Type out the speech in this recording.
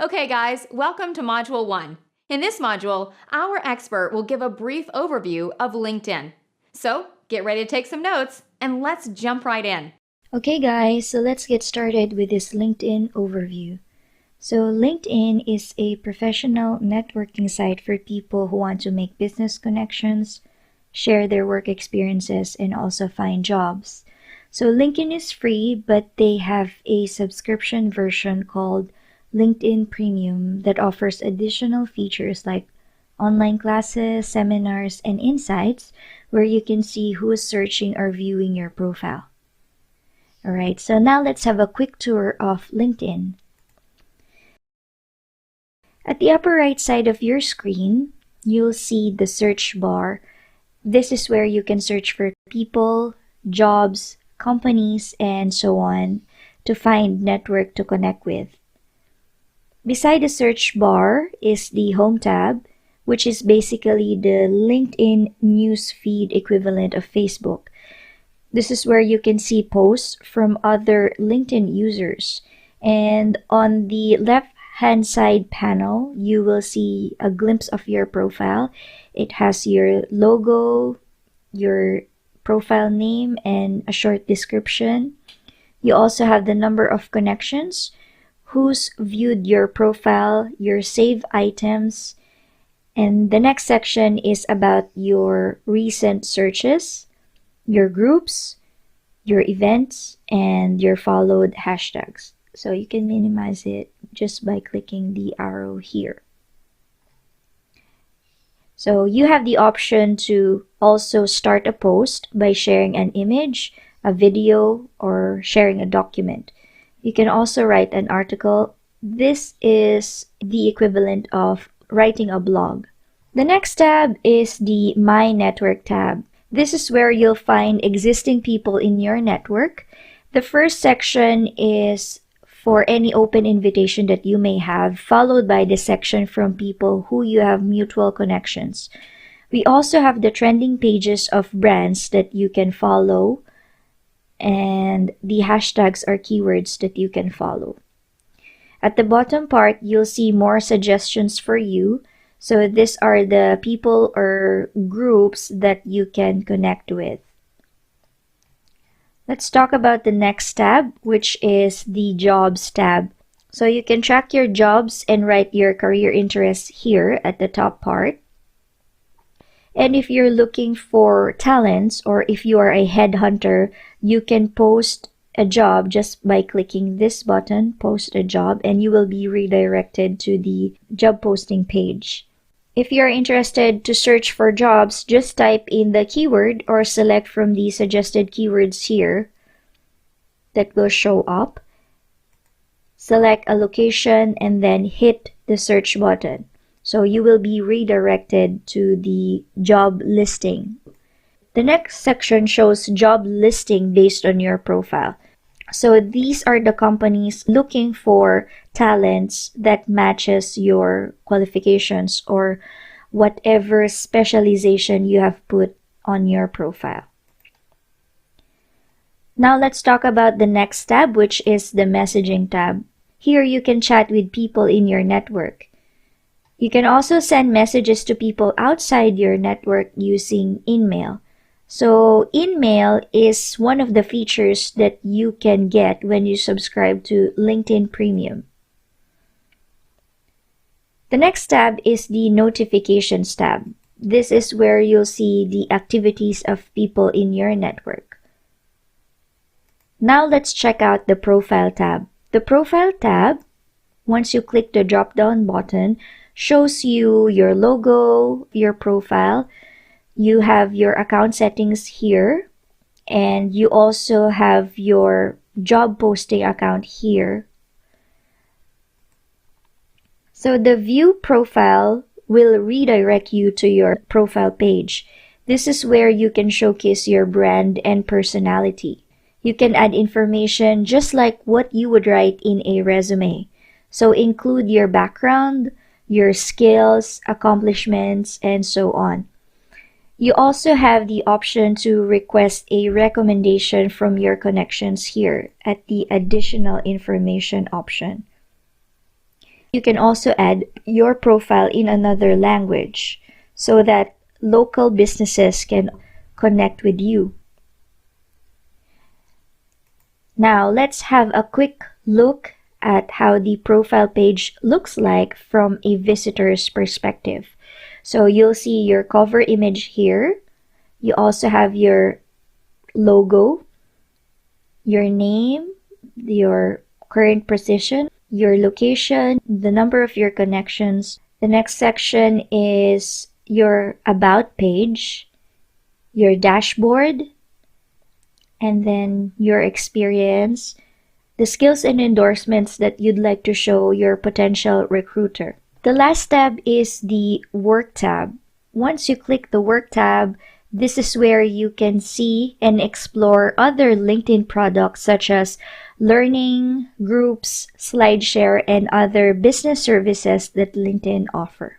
Okay guys, welcome to Module 1. In this module, our expert will give a brief overview of LinkedIn. So get ready to take some notes and let's jump right in. Okay guys, so let's get started with this LinkedIn overview. So LinkedIn is a professional networking site for people who want to make business connections, share their work experiences, and also find jobs. So LinkedIn is free, but they have a subscription version called LinkedIn Premium that offers additional features like online classes, seminars, and insights where you can see who is searching or viewing your profile. Alright, so now let's have a quick tour of LinkedIn. At the upper right side of your screen, you'll see the search bar. This is where you can search for people, jobs, companies, and so on to find network to connect with. Beside the search bar is the Home tab, which is basically the LinkedIn news feed equivalent of Facebook. This is where you can see posts from other LinkedIn users. And on the left-hand side panel, you will see a glimpse of your profile. It has your logo, your profile name, and a short description. You also have the number of connections, who's viewed your profile, your saved items, and the next section is about your recent searches, your groups, your events, and your followed hashtags. So you can minimize it just by clicking the arrow here. So you have the option to also start a post by sharing an image, a video, or sharing a document. You can also write an article. This is the equivalent of writing a blog. The next tab is the My Network tab. This is where you'll find existing people in your network. The first section is for any open invitation that you may have, followed by the section from people who you have mutual connections. We also have the trending pages of brands that you can follow, and the hashtags or keywords that you can follow. At the bottom part, you'll see more suggestions for you. So these are the people or groups that you can connect with. Let's talk about the next tab, which is the Jobs tab. So you can track your jobs and write your career interests here at the top part. And if you're looking for talents, or if you are a headhunter, you can post a job just by clicking this button, Post a Job, and you will be redirected to the job posting page. If you're interested to search for jobs, just type in the keyword or select from the suggested keywords here that will show up. Select a location and then hit the search button. So you will be redirected to the job listing. The next section shows job listing based on your profile. So these are the companies looking for talents that matches your qualifications or whatever specialization you have put on your profile. Now let's talk about the next tab, which is the messaging tab. Here you can chat with people in your network. You can also send messages to people outside your network using InMail. So InMail is one of the features that you can get when you subscribe to LinkedIn Premium. The next tab is the Notifications tab. This is where you'll see the activities of people in your network. Now let's check out the Profile tab. The Profile tab, once you click the drop-down button, shows you your logo, your profile. You have your account settings here, and you also have your job posting account here. So the View Profile will redirect you to your profile page. This is where you can showcase your brand and personality. You can add information just like what you would write in a resume. So include your background, your skills, accomplishments, and so on. You also have the option to request a recommendation from your connections here at the Additional Information option. You can also add your profile in another language so that local businesses can connect with you. Now, let's have a quick look at how the profile page looks like from a visitor's perspective. So you'll see your cover image here. You also have your logo, your name, your current position, your location, the number of your connections. The next section is your about page, your dashboard, and then your experience, the skills and endorsements that you'd like to show your potential recruiter. The last tab is the Work tab. Once you click the Work tab, this is where you can see and explore other LinkedIn products such as learning, groups, SlideShare, and other business services that LinkedIn offer.